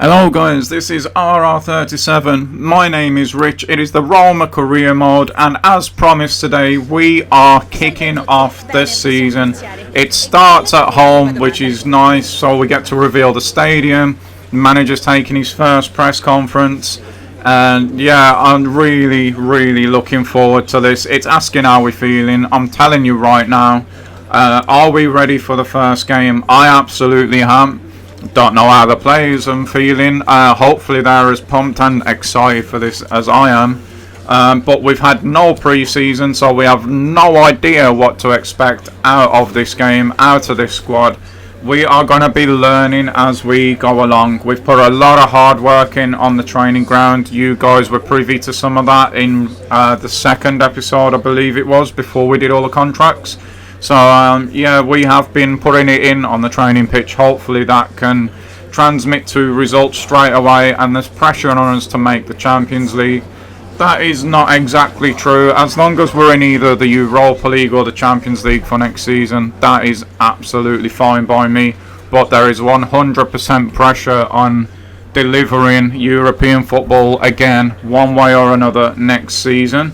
Hello guys, this is RR37. My name is Rich. It is the Roma career mode, and as promised today, we are kicking off this season. It starts at home, which is nice, so we get to reveal the stadium. The manager's taking his first press conference, and yeah, I'm really looking forward to this. It's asking how we're feeling. I'm telling you right now, are we ready for the first game? I absolutely am. Don't know how the players are feeling. Hopefully they're as pumped and excited for this as I am. But we've had no pre-season, so we have no idea what to expect out of this game, out of this squad. We are going to be learning as we go along. We've put a lot of hard work in on the training ground. You guys were privy to some of that in the second episode, I believe it was, before we did all the contracts. So yeah, we have been putting it in on the training pitch. Hopefully that can transmit to results straight away, and there's pressure on us to make the Champions League. That is not exactly true. As long as we're in either the Europa League or the Champions League for next season, that is absolutely fine by me. But there is 100% pressure on delivering European football again, one way or another, next season.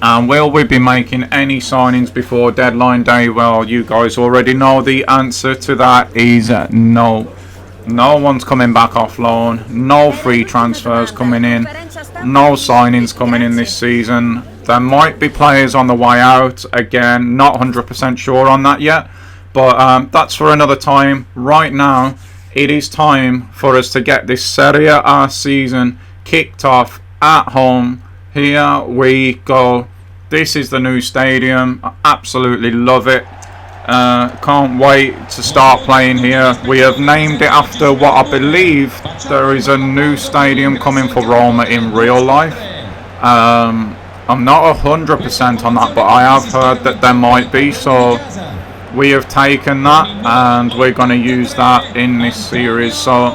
And will we be making any signings before deadline day? Well, you guys already know the answer to that is no. No one's coming back off loan. No free transfers coming in. No signings coming in this season. There might be players on the way out. Again, not 100% sure on that yet. But that's for another time. Right now, it is time for us to get this Serie A season kicked off at home. Here we go. This is the new stadium. I absolutely love it. Can't wait to start playing here. We have named it after what I believe there is a new stadium coming for Roma in real life. I'm not 100% on that, but I have heard that there might be. So we have taken that and we're going to use that in this series. So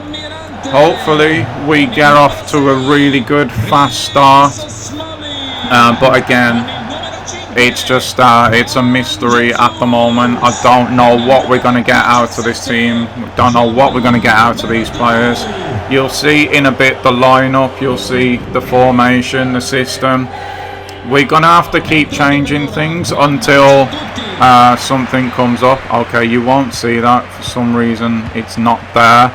hopefully we get off to a really good fast start. But again, it's just it's a mystery at the moment. I don't know what we're going to get out of this team. Don't know what we're going to get out of these players. You'll see in a bit the lineup. You'll see the formation, the system. We're going to have to keep changing things until something comes up. Okay, you won't see that for some reason. It's not there.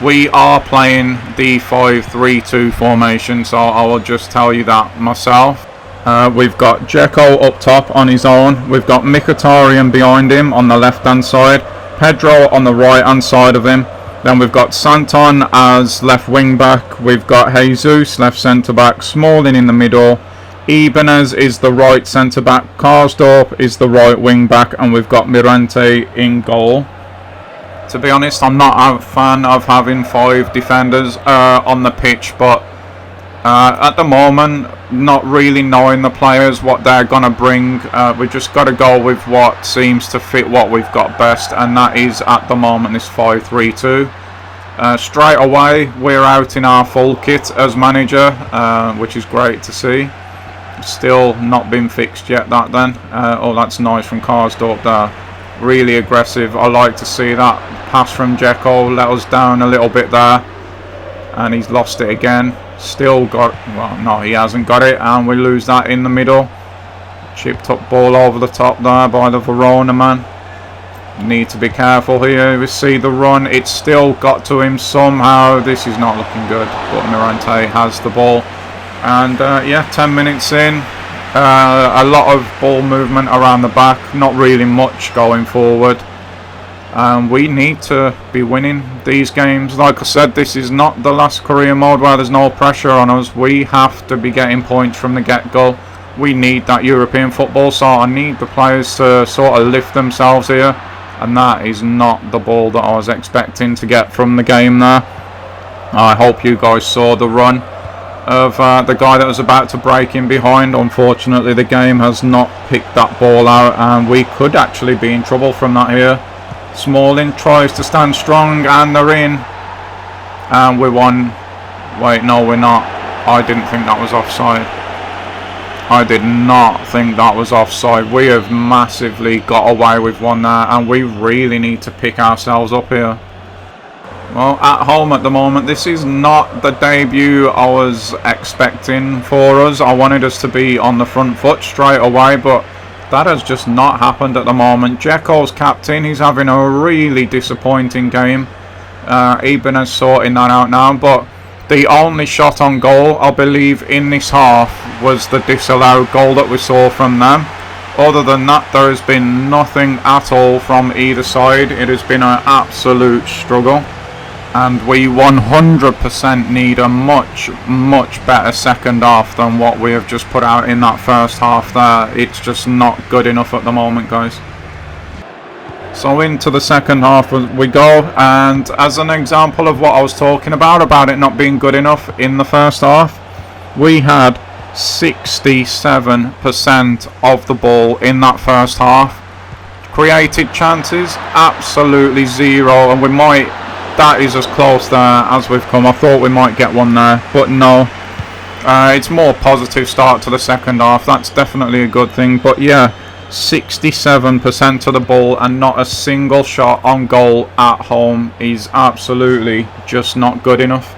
We are playing the 5-3-2 formation, so I will just tell you that myself. We've got Dzeko up top on his own. We've got Mkhitaryan behind him on the left hand side. Pedro on the right hand side of him. Then we've got Santon as left wing back. We've got Jesus left centre back. Smalling in the middle. Ibanez is the right centre back. Karsdorp is the right wing back. And we've got Mirante in goal. To be honest, I'm not a fan of having 5 defenders on the pitch, but at the moment, not really knowing the players, what they're going to bring, we just got to go with what seems to fit what we've got best, and that is at the moment this 5-3-2. Straight away, we're out in our full kit as manager, which is great to see. Still not been fixed yet, that then. Oh, that's nice from Karsdorp there. Really aggressive. I like to see that. Pass from Dzeko let us down a little bit there, and he's lost it again. Still got, well, no, he hasn't got it, and we lose that in the middle. Chipped up ball over the top there by the Verona man. Need to be careful here. We see the run. It's still got to him somehow. This is not looking good, but Mirante has the ball, and yeah, 10 minutes in. A lot of ball movement around the back, not really much going forward. We need to be winning these games. Like I said, this is not the last career mode where there's no pressure on us. We have to be getting points from the get-go. We need that European football, so I need the players to sort of lift themselves here. And that is not the ball that I was expecting to get from the game there. I hope you guys saw the run of the guy that was about to break in behind. Unfortunately, the game has not picked that ball out, and we could actually be in trouble from that here. Smalling tries to stand strong, and they're in. And we won. Wait, no, we're not. I didn't think that was offside. I did not think that was offside. We have massively got away with one there, and we really need to pick ourselves up here. Well, at home at the moment, this is not the debut I was expecting for us. I wanted us to be on the front foot straight away, but that has just not happened at the moment. Dzeko's captain, he's having a really disappointing game. Ibanez sorting that out now, but the only shot on goal, I believe, in this half was the disallowed goal that we saw from them. Other than that, there has been nothing at all from either side. It has been an absolute struggle. And we 100% need a much better second half than what we have just put out in that first half there. It's just not good enough at the moment, guys. So into the second half we go, and as an example of what I was talking about it not being good enough in the first half, we had 67% of the ball in that first half. Created chances, absolutely zero, and that is as close there as we've come. I thought we might get one there, but no. It's more positive start to the second half. That's definitely a good thing. But yeah, 67% of the ball and not a single shot on goal at home is absolutely just not good enough.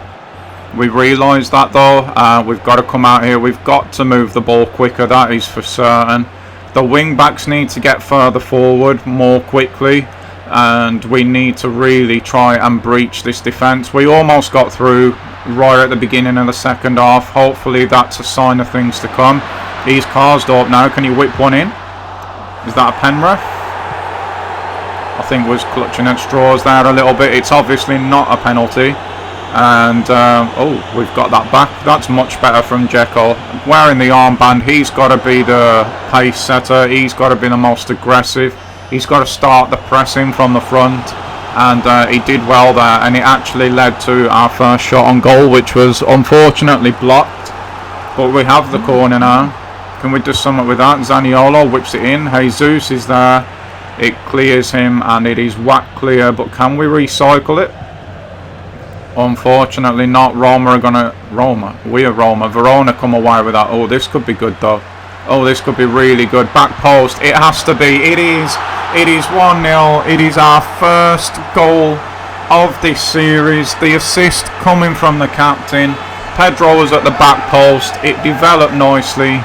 We realise that though. We've got to come out here. We've got to move the ball quicker. That is for certain. The wing backs need to get further forward more quickly, and we need to really try and breach this defence. We almost got through right at the beginning of the second half. Hopefully that's a sign of things to come. He's Karsdorp now. Can you whip one in? Is that a pen ref? I think was clutching at straws there a little bit. It's obviously not a penalty. And oh, we've got that back. That's much better from Dzeko. Wearing the armband, he's got to be the pace setter. He's got to be the most aggressive. He's got to start the pressing from the front, and he did well there, and it actually led to our first shot on goal, which was unfortunately blocked, but we have the corner now. Can we do something with that? Zaniolo whips it in. Jesus is there. It clears him, and it is whack clear, but can we recycle it? Unfortunately not. Verona come away with that. Oh, this could be good though. Oh, this could be really good. Back post. It has to be. It is. It is 1-0. It is our first goal of this series. The assist coming from the captain. Pedro was at the back post. It developed nicely,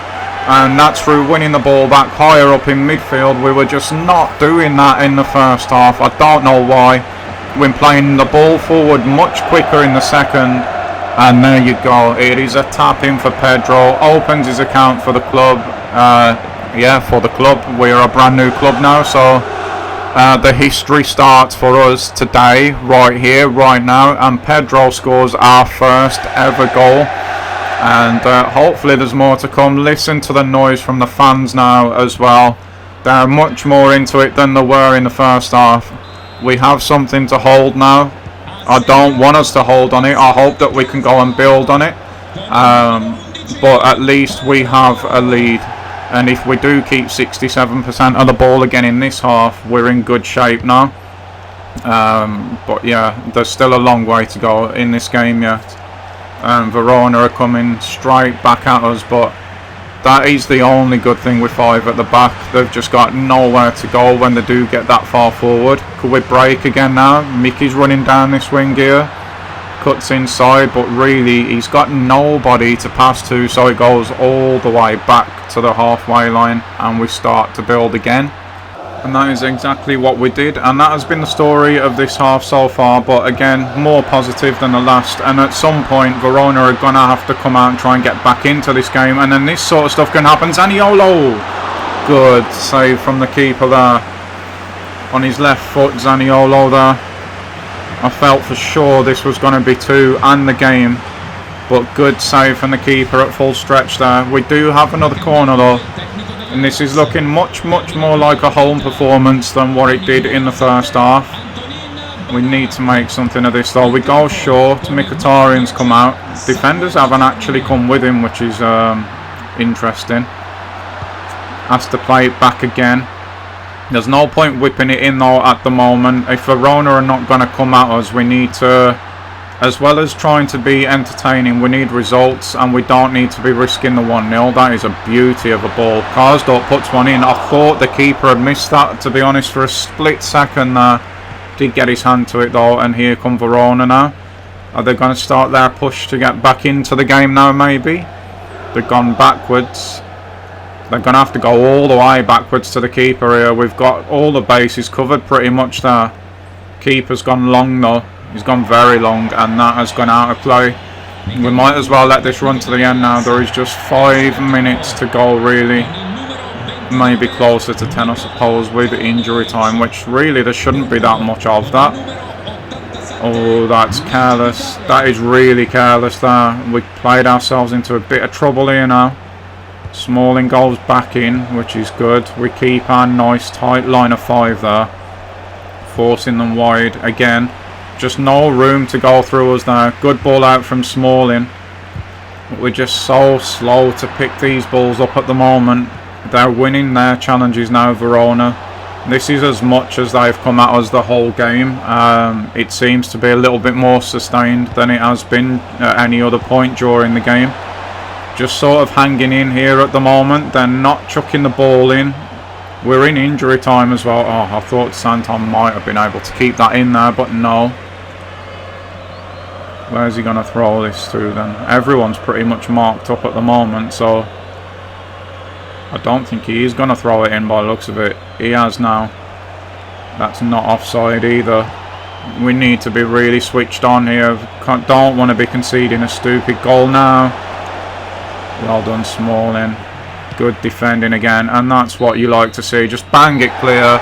and that's through winning the ball back higher up in midfield. We were just not doing that in the first half. I don't know why. We're playing the ball forward much quicker in the second, and there you go. It is a tap in for Pedro. Opens his account for the club. Yeah, for the club. We're a brand new club now, so the history starts for us today, right here, right now, and Pedro scores our first ever goal, and hopefully there's more to come. Listen to the noise from the fans now as well. They're much more into it than they were in the first half. We have something to hold now. I don't want us to hold on it. I hope that we can go and build on it, but at least we have a lead. And if we do keep 67% of the ball again in this half, we're in good shape now. But yeah, there's still a long way to go in this game yet. Verona are coming straight back at us, but that is the only good thing with 5 at the back. They've just got nowhere to go when they do get that far forward. Could we break again now? Mickey's running down this wing here. Cuts inside, but really he's got nobody to pass to, so it goes all the way back to the halfway line, and we start to build again. And that is exactly what we did, and that has been the story of this half so far, but again, more positive than the last. And at some point Verona are going to have to come out and try and get back into this game, and then this sort of stuff can happen. Zaniolo! Good save from the keeper there. On his left foot, Zaniolo there. I felt for sure this was going to be 2 and the game, but good save from the keeper at full stretch there. We do have another corner though, and this is looking much more like a home performance than what it did in the first half. We need to make something of this though. We go short, Mkhitaryan's come out. Defenders haven't actually come with him, which is interesting. Has to play it back again. There's no point whipping it in though at the moment. If Verona are not going to come at us, we need to, as well as trying to be entertaining, we need results, and we don't need to be risking the 1-0. That is a beauty of a ball. Karsdorp puts one in. I thought the keeper had missed that, to be honest, for a split second there. Did get his hand to it though, and here come Verona now. Are they going to start their push to get back into the game now, maybe? They've gone backwards. They're going to have to go all the way backwards to the keeper here. We've got all the bases covered pretty much there. Keeper's gone long though. He's gone very long, and that has gone out of play. We might as well let this run to the end now. There is just 5 minutes to go, really. Maybe closer to 10, I suppose, with injury time, which really there shouldn't be that much of that. Oh, that's careless. That is really careless there. We played ourselves into a bit of trouble here now. Smalling goes back in, which is good. We keep our nice tight line of 5 there. Forcing them wide again. Just no room to go through us now. Good ball out from Smalling. But we're just so slow to pick these balls up at the moment. They're winning their challenges now, Verona. This is as much as they've come at us the whole game. It seems to be a little bit more sustained than it has been at any other point during the game. Just sort of hanging in here at the moment. They're not chucking the ball in. We're in injury time as well. Oh, I thought Santon might have been able to keep that in there, but no. Where's he going to throw this to then? Everyone's pretty much marked up at the moment, so I don't think he is going to throw it in by the looks of it. He has now. That's not offside either. We need to be really switched on here. Don't want to be conceding a stupid goal now. Well done, Smalling. Good defending again, and that's what you like to see. Just bang it clear.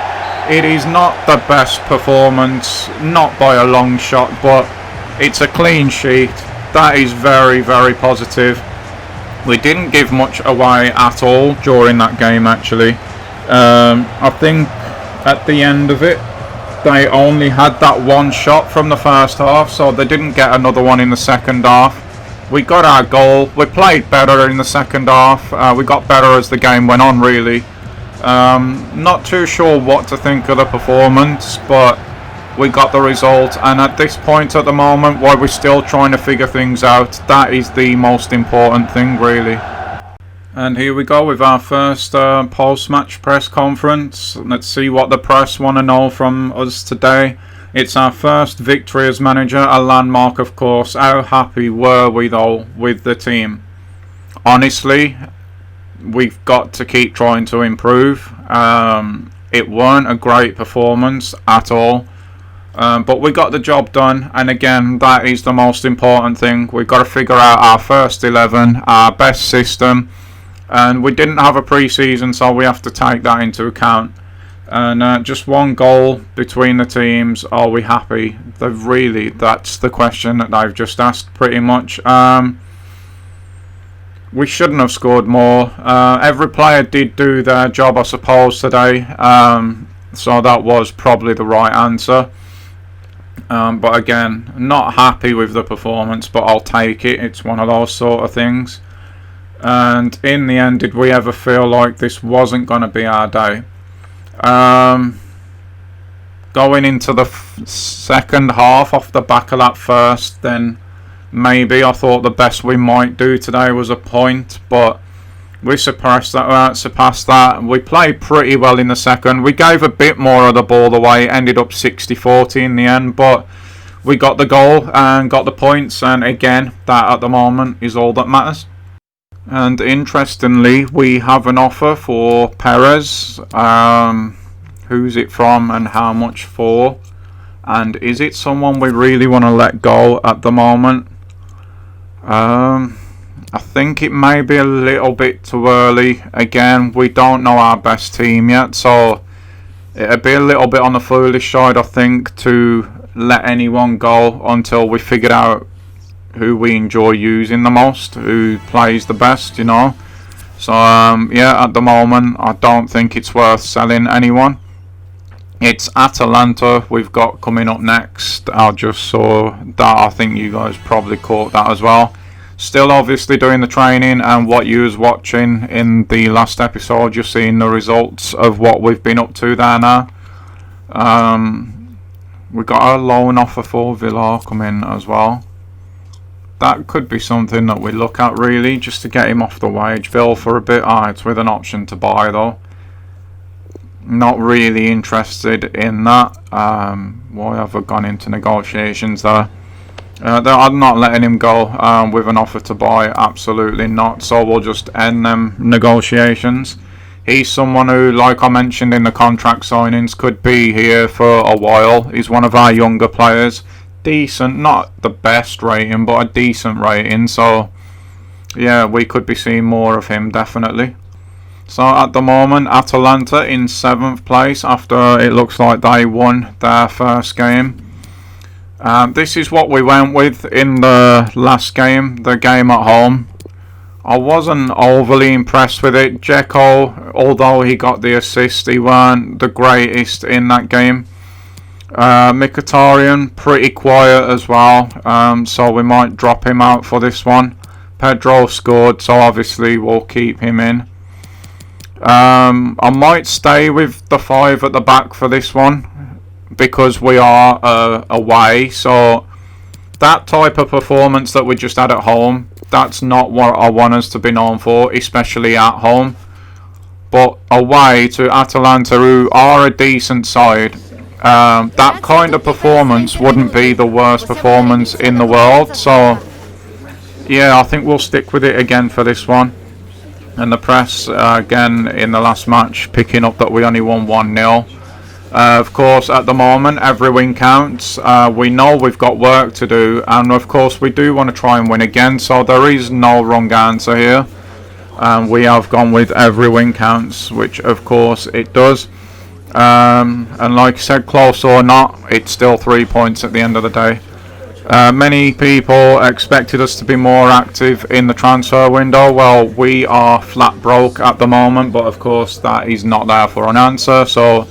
It is not the best performance, not by a long shot, but it's a clean sheet. That is very, very positive. We didn't give much away at all during that game, actually. I think at the end of it, they only had that one shot from the first half, so they didn't get another one in the second half. We got our goal. We played better in the second half. We got better as the game went on, really. Not too sure what to think of the performance, but we got the result, and at this point at the moment, while we're still trying to figure things out, that is the most important thing, really. And here we go with our first post-match press conference. Let's see what the press want to know from us today. It's our first victory as manager, a landmark of course. How happy were we though with the team? Honestly, we've got to keep trying to improve. It weren't a great performance at all. But we got the job done, and again, that is the most important thing. We've got to figure out our first 11, our best system, and we didn't have a pre-season, so we have to take that into account. And just one goal between the teams. Are we happy? That's the question that they've just asked pretty much. We shouldn't have scored more. Every player did do their job, I suppose, today. So that was probably the right answer. But again, not happy with the performance, but I'll take it. It's one of those sort of things. And in the end, did we ever feel like this wasn't going to be our day? Going into the second half off the back of that first, then maybe I thought the best we might do today was a point, but we surpassed that. We played pretty well in the second. We gave a bit more of the ball away, ended up 60-40 in the end, but we got the goal and got the points, and again, that at the moment is all that matters. And interestingly, we have an offer for Perez. Who's it from and how much for? And is it someone we really want to let go at the moment? I think it may be a little bit too early. Again, we don't know our best team yet, so it'd be a little bit on the foolish side, I think, to let anyone go until we figured out who we enjoy using the most, who plays the best, you know. So yeah, at the moment I don't think it's worth selling anyone. It's Atalanta we've got coming up next. I just saw that. I think you guys probably caught that as well. Still obviously doing the training, and what you was watching in the last episode, you're seeing the results of what we've been up to there now. We got a loan offer for Villa coming as well. That could be something that we look at, really, just to get him off the wage bill for a bit. It's with an option to buy though. Not really interested in that. Why have I gone into negotiations there? I'm not letting him go with an offer to buy. Absolutely not. So we'll just end them negotiations. He's someone who, like I mentioned in the contract signings, could be here for a while. He's one of our younger players. Decent, not the best rating, but a decent rating. So, yeah, we could be seeing more of him, definitely. So, at the moment, Atalanta in 7th place after it looks like they won their first game. This is what we went with in the last game, the game at home. I wasn't overly impressed with it. Dzeko, although he got the assist, he weren't the greatest in that game. Mkhitaryan, pretty quiet as well, so we might drop him out for this one. Pedro scored, so obviously we'll keep him in. I might stay with the 5 at the back for this one, because we are away, so that type of performance that we just had at home, that's not what I want us to be known for, especially at home. But away to Atalanta, who are a decent side, that kind of performance wouldn't be the worst performance in the world. So, yeah, I think we'll stick with it again for this one. And the press, again, in the last match, picking up that we only won 1-0. Of course, at the moment, every win counts. We know we've got work to do, and of course, we do want to try and win again. So there is no wrong answer here. We have gone with every win counts, which of course it does. And like I said, close or not, it's still 3 points at the end of the day. Many people expected us to be more active in the transfer window. Well, we are flat broke at the moment, but of course that is not there for an answer. So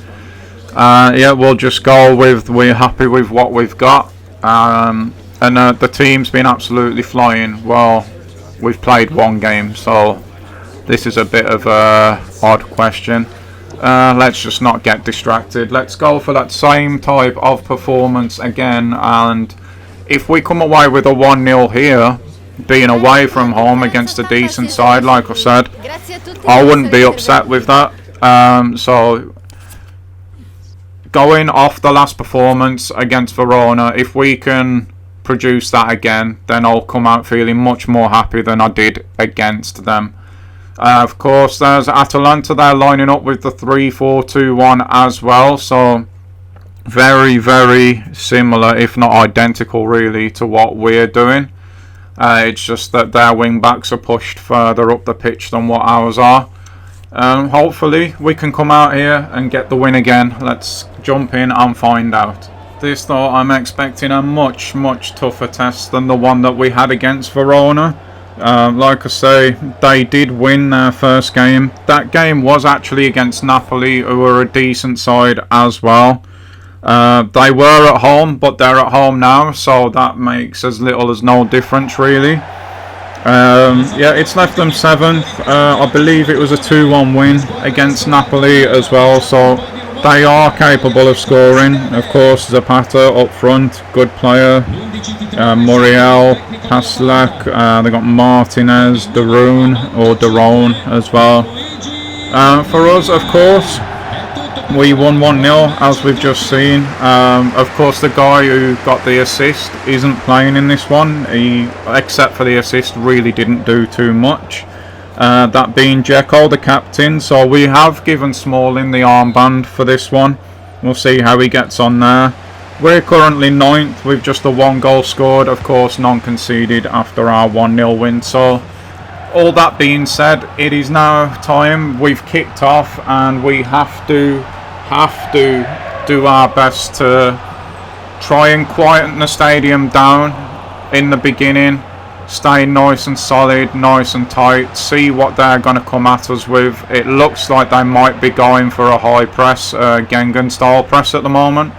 yeah, we'll just go with we're happy with what we've got. And the team's been absolutely flying. Well, we've played one game, so this is a bit of a odd question. Let's just not get distracted. Let's go for that same type of performance again, and if we come away with a 1-0 here, being away from home against a decent side, like I said, I wouldn't be upset with that. So going off the last performance against Verona, if we can produce that again, then I'll come out feeling much more happy than I did against them. Of course, there's Atalanta there lining up with the 3-4-2-1 as well, so very, very similar, if not identical really, to what we're doing. It's just that their wing backs are pushed further up the pitch than what ours are. Hopefully we can come out here and get the win again. Let's jump in and find out. This though, I'm expecting a much tougher test than the one that we had against Verona. Like I say, they did win their first game. That game was actually against Napoli, who were a decent side as well. They were at home, but they're at home now, so that makes as little as no difference really. Yeah, it's left them 7th. I believe it was a 2-1 win against Napoli as well, so they are capable of scoring. Of course, Zapata up front, good player. Muriel, Paslak, they got Martinez, Darone as well. For us, of course, we won 1-0, as we've just seen. Of course, the guy who got the assist isn't playing in this one. He, except for the assist, really didn't do too much. That being Dzeko, the captain. So we have given Smalling the armband for this one. We'll see how he gets on there. We're currently 9th with just the 1 goal scored. Of course, none conceded after our 1-0 win. So all that being said, it is now time. We've kicked off, and we have to do our best to try and quieten the stadium down in the beginning. Stay nice and solid, nice and tight. See what they're going to come at us with. It looks like they might be going for a high press, Gengen style press at the moment.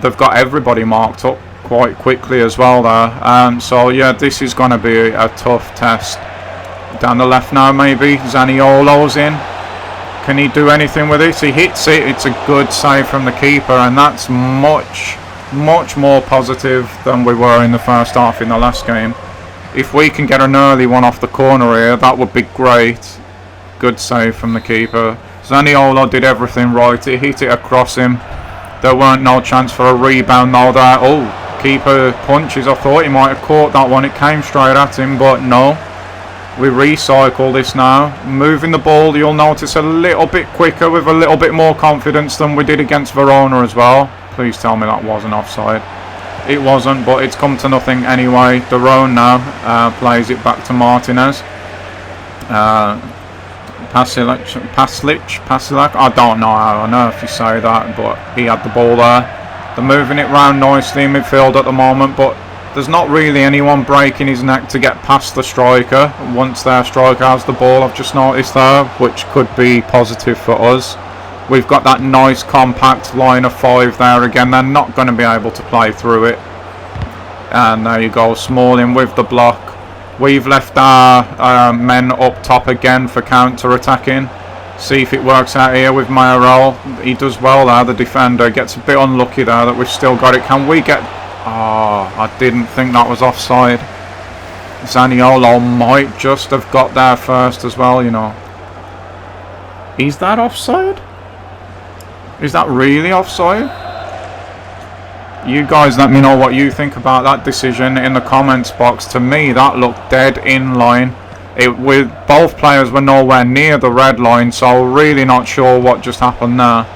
They've got everybody marked up quite quickly as well there. So yeah, this is going to be a tough test. Down the left now, maybe Zaniolo's in. Can he do anything with it? He hits it. It's a good save from the keeper, and that's much more positive than we were in the first half in the last game. If we can get an early one off the corner here, that would be great. Good save from the keeper. Zaniolo did everything right. He hit it across him. There weren't no chance for a rebound though there. Oh, keeper punches. I thought he might have caught that one. It came straight at him, but no. We recycle this now. Moving the ball, you'll notice a little bit quicker with a little bit more confidence than we did against Verona as well. Please tell me that wasn't offside. It wasn't, but it's come to nothing anyway. Daron now plays it back to Martinez. Pasilic, I don't know how on earth you say that, but he had the ball there. They're moving it round nicely in midfield at the moment, but there's not really anyone breaking his neck to get past the striker once their striker has the ball. I've just noticed there, which could be positive for us. We've got that nice compact line of 5 there again. They're not going to be able to play through it. And there you go, Smalling with the block. We've left our men up top again for counter-attacking. See if it works out here with Mayoral. He does well there, the defender. Gets a bit unlucky there that we've still got it. Can we get... Oh, I didn't think that was offside. Zaniolo might just have got there first as well, you know. Is that offside? Is that really offside? You guys let me know what you think about that decision in the comments box. To me, that looked dead in line. Both players were nowhere near the red line, so really not sure what just happened there.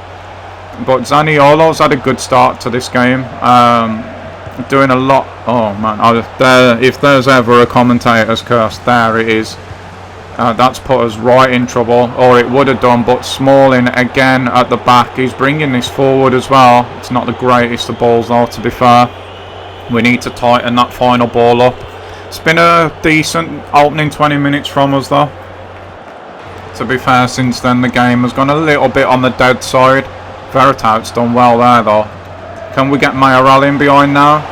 But Zaniolo's had a good start to this game. Doing a lot. Oh man, if there's ever a commentator's curse, there it is. That's put us right in trouble, or it would have done, but Smalling again at the back. He's bringing this forward as well. It's not the greatest of balls though, to be fair. We need to tighten that final ball up. It's been a decent opening 20 minutes from us though. To be fair, since then the game has gone a little bit on the dead side. Veritat's done well there though. Can we get Mayoral in behind now?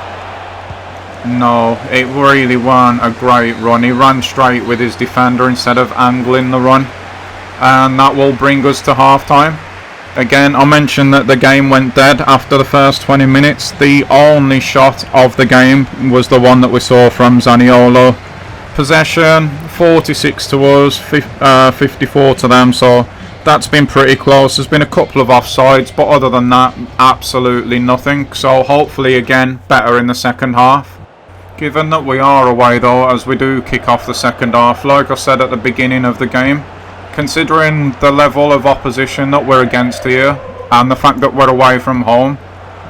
No, it really weren't a great run. He ran straight with his defender instead of angling the run. And that will bring us to half-time. Again, I mentioned that the game went dead after the first 20 minutes. The only shot of the game was the one that we saw from Zaniolo. Possession, 46 to us, 54 to them, so that's been pretty close. There's been a couple of offsides, but other than that, absolutely nothing. So hopefully, again, better in the second half. Given that we are away though, as we do kick off the second half, like I said at the beginning of the game, considering the level of opposition that we're against here, and the fact that we're away from home,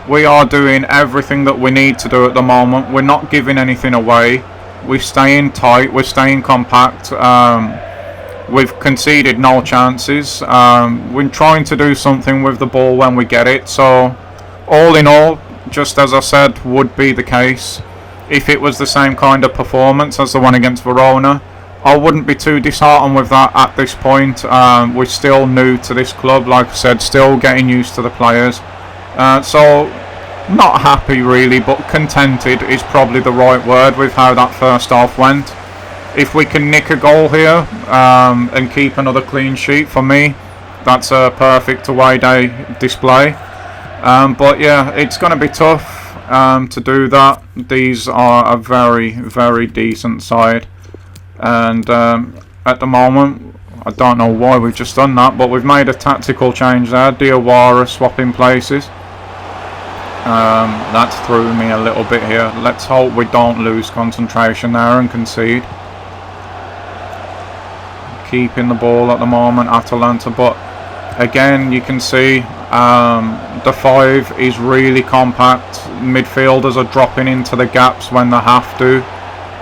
we are doing everything that we need to do at the moment. We're not giving anything away. We're staying tight, we're staying compact. We've conceded no chances. We're trying to do something with the ball when we get it. So, all in all, just as I said, would be the case. If it was the same kind of performance as the one against Verona, I wouldn't be too disheartened with that at this point. We're still new to this club, like I said, still getting used to the players. So, not happy really, but contented is probably the right word with how that first half went. If we can nick a goal here and keep another clean sheet, for me, that's a perfect away day display. But yeah, it's going to be tough. To do that. These are a very, very decent side, and at the moment I don't know why we've just done that, but we've made a tactical change there. Diawara swapping places. That threw me a little bit here. Let's hope we don't lose concentration there and concede. Keeping the ball at the moment, Atalanta, but again you can see the 5 is really compact. Midfielders are dropping into the gaps when they have to.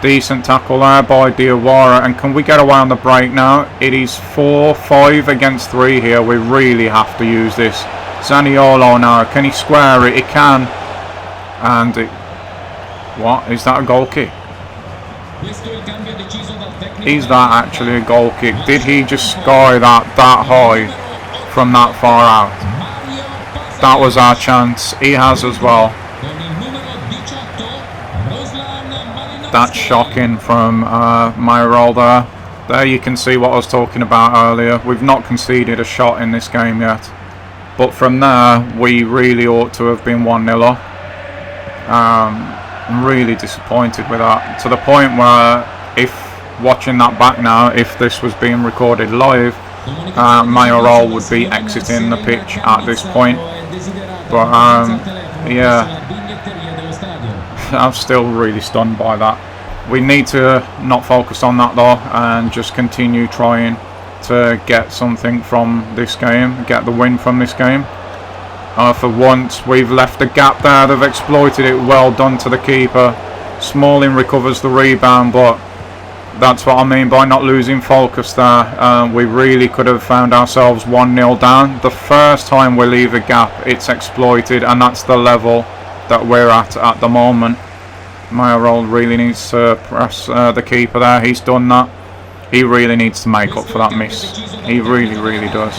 Decent tackle there by Diawara, and can we get away on the break now? It is 4-5 against 3 here. We really have to use this. Zaniolo now, can he square it? He can. And it, what? Is that a goal kick? Is that actually a goal kick? Did he just sky that high from that far out? That was our chance. He has as well. That's shocking from Mayoral there. There you can see what I was talking about earlier. We've not conceded a shot in this game yet. But from there, we really ought to have been 1-0 up. I'm really disappointed with that. To the point where, if watching that back now, if this was being recorded live, Mayoral would be exiting the pitch at this point. But yeah, I'm still really stunned by that. We need to not focus on that though, and just continue trying to get something from this game, get the win from this game. For once, we've left a gap there. They've exploited it. Well done to the keeper. Smalling recovers the rebound, but that's what I mean by not losing focus there. We really could have found ourselves 1-0 down. The first time we leave a gap, it's exploited, and that's the level that we're at the moment. Mayoral really needs to press the keeper there. He's done that. He really needs to make up for that miss. He really, really does.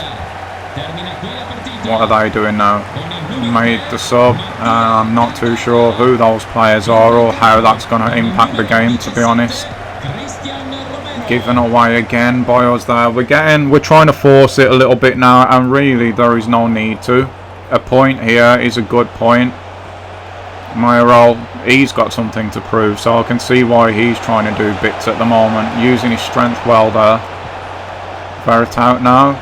What are they doing now? Made the sub. I'm not too sure who those players are or how that's going to impact the game, to be honest. Given away again by us there. We're trying to force it a little bit now, and really there is no need to. A point here is a good point. Mayoral, he's got something to prove, so I can see why he's trying to do bits at the moment, using his strength well there. Veritout now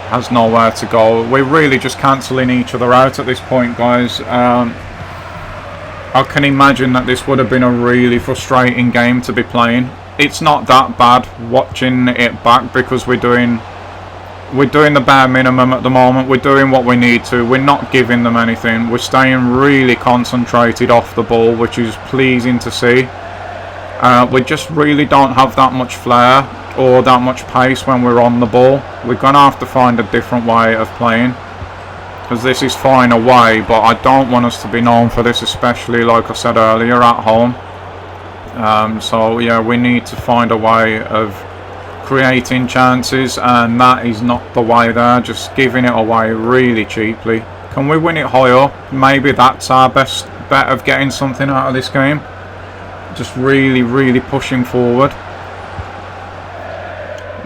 has nowhere to go. We're really just cancelling each other out at this point, guys. I can imagine that this would have been a really frustrating game to be playing. It's not that bad watching it back because we're doing the bare minimum at the moment. We're doing what we need to. We're not giving them anything. We're staying really concentrated off the ball, which is pleasing to see. We just really don't have that much flair or that much pace when we're on the ball. We're going to have to find a different way of playing, because this is fine away, but I don't want us to be known for this, especially like I said earlier, at home. So yeah, we need to find a way of creating chances, and that is not the way there. Just giving it away really cheaply. Can we win it high up? Maybe that's our best bet of getting something out of this game. Just really, really pushing forward.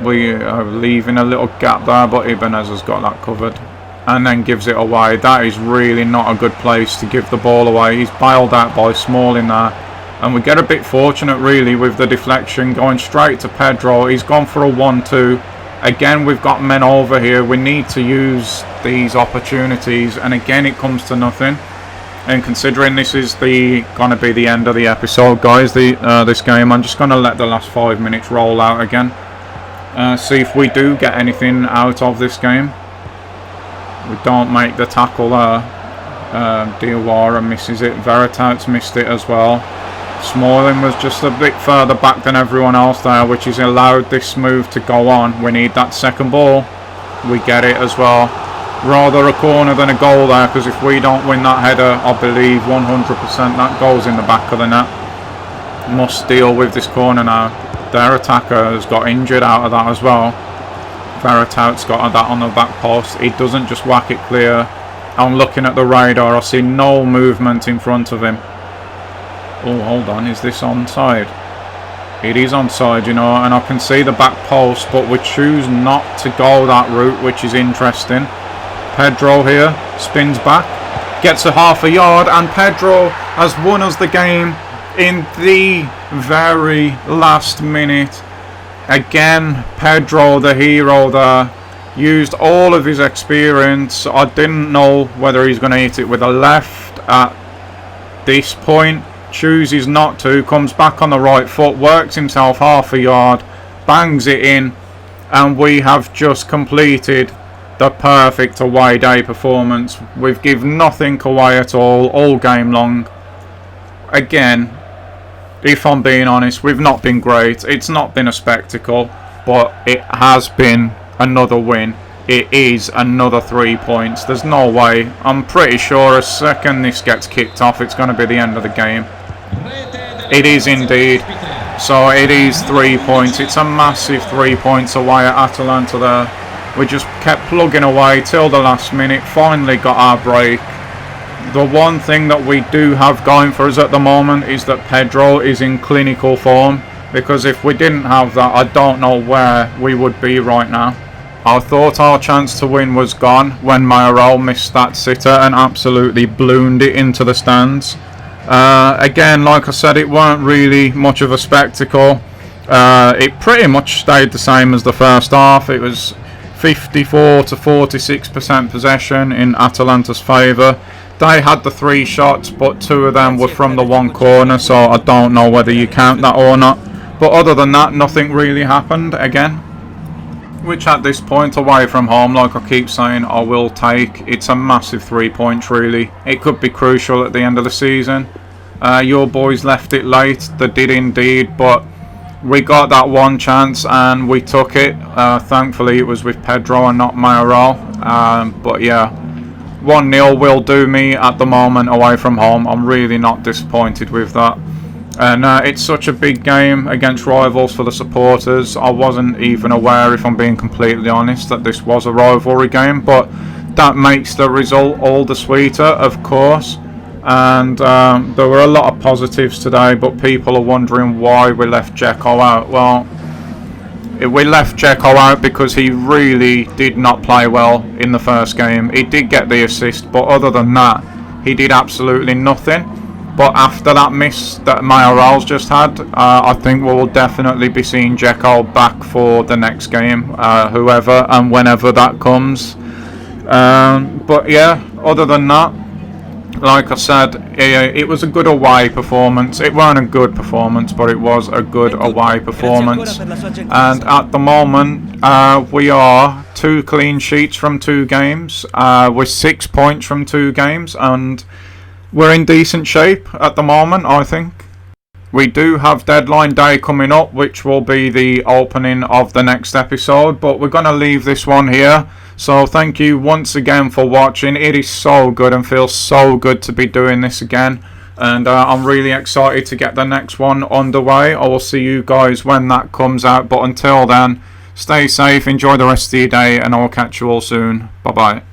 We are leaving a little gap there, but Ibanez has got that covered, and then gives it away. That is really not a good place to give the ball away. He's bailed out by Smalling there, and we get a bit fortunate really with the deflection going straight to Pedro. He's gone for a 1-2. Again, we've got men over here. We need to use these opportunities, and again it comes to nothing. And considering this is going to be the end of the episode, guys, this game, I'm just going to let the last 5 minutes roll out again. See if we do get anything out of this game. We don't make the tackle there. Diawara misses it. Veritaut's missed it as well. Smalling was just a bit further back than everyone else there, which has allowed this move to go on. We need that second ball. We get it as well. Rather a corner than a goal there, because if we don't win that header, I believe 100% that goes in the back of the net. Must deal with this corner now. Their attacker has got injured out of that as well. Veritaut's got that on the back post. He doesn't just whack it clear. I'm looking at the radar. I see no movement in front of him. Oh, hold on. Is this onside? It is onside, you know, and I can see the back post, but we choose not to go that route, which is interesting. Pedro here spins back, gets a half a yard, and Pedro has won us the game in the very last minute. Again, Pedro, the hero there, used all of his experience. I didn't know whether he's going to hit it with a left at this point. Chooses not to, comes back on the right foot, works himself half a yard, bangs it in, and we have just completed the perfect away day performance. We've given nothing away at all game long. Again, if I'm being honest, we've not been great. It's not been a spectacle, but it has been another win. It is another 3 points. There's no way. I'm pretty sure a second this gets kicked off, it's going to be the end of the game. It is indeed. So it is 3 points. It's a massive 3 points away at Atalanta there. We just kept plugging away till the last minute. Finally got our break. The one thing that we do have going for us at the moment is that Pedro is in clinical form. Because if we didn't have that, I don't know where we would be right now. I thought our chance to win was gone when Mayoral missed that sitter and absolutely ballooned it into the stands. Again, like I said, it weren't really much of a spectacle. It pretty much stayed the same as the first half. It was 54 to 46% possession in Atalanta's favour. They had the 3 shots, but 2 of them were from the one corner, so I don't know whether you count that or not. But other than that, nothing really happened again. Which at this point, away from home, like I keep saying, I will take. It's a massive 3 points, really. It could be crucial at the end of the season. Your boys left it late. They did indeed, but we got that one chance and we took it. Thankfully, it was with Pedro and not Mayoral. But yeah, 1-0 will do me at the moment away from home. I'm really not disappointed with that. And it's such a big game against rivals for the supporters. I wasn't even aware, if I'm being completely honest, that this was a rivalry game. But that makes the result all the sweeter, of course. And there were a lot of positives today, but people are wondering why we left Dzeko out. Well, we left Dzeko out because he really did not play well in the first game. He did get the assist, but other than that, he did absolutely nothing. But after that miss that Mayoral's just had, I think we will definitely be seeing Dzeko back for the next game, whoever and whenever that comes. But yeah, other than that, like I said, it was a good away performance. It weren't a good performance, but it was a good away performance. And at the moment, we are 2 clean sheets from 2 games. We're 6 points from 2 games, and we're in decent shape at the moment, I think. We do have deadline day coming up, which will be the opening of the next episode, but we're going to leave this one here. So thank you once again for watching. It is so good and feels so good to be doing this again. And I'm really excited to get the next one underway. I will see you guys when that comes out. But until then, stay safe, enjoy the rest of your day, and I will catch you all soon. Bye-bye.